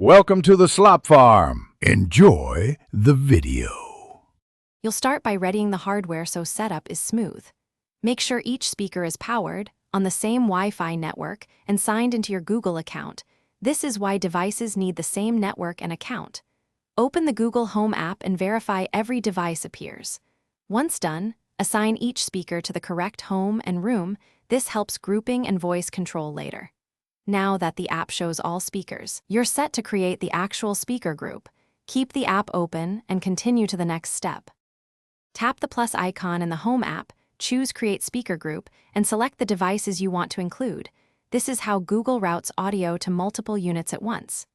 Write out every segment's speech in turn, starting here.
Welcome to the Slop Farm. Enjoy the video. You'll start by readying the hardware so setup is smooth. Make sure each speaker is powered, on the same Wi-Fi network, and signed into your Google account. This is why devices need the same network and account. Open the Google Home app and verify every device appears. Once done, assign each speaker to the correct home and room. This helps grouping and voice control later. Now that the app shows all speakers, you're set to create the actual speaker group. Keep the app open and continue to the next step. Tap the plus icon in the Home app, choose Create Speaker Group, and select the devices you want to include. This is how Google routes audio to multiple units at once.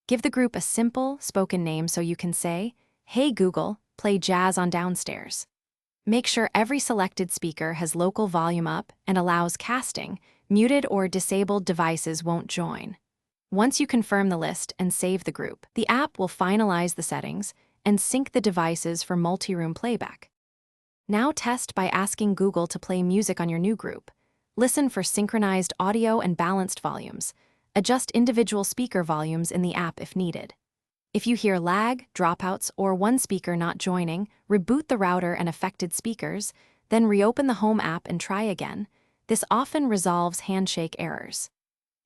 Give the group a simple, spoken name so you can say, "Hey Google, play jazz on downstairs." Make sure every selected speaker has local volume up and allows casting. Muted or disabled devices won't join. Once you confirm the list and save the group, the app will finalize the settings and sync the devices for multi-room playback. Now test by asking Google to play music on your new group. Listen for synchronized audio and balanced volumes. Adjust individual speaker volumes in the app if needed. If you hear lag, dropouts, or one speaker not joining, reboot the router and affected speakers, then reopen the Home app and try again. This often resolves handshake errors.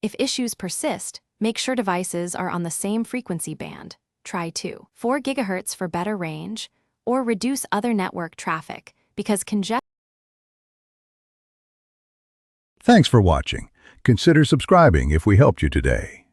If issues persist, make sure devices are on the same frequency band. Try 4 GHz for better range, or reduce other network traffic because congestion. Thanks for watching. Consider subscribing if we helped you today.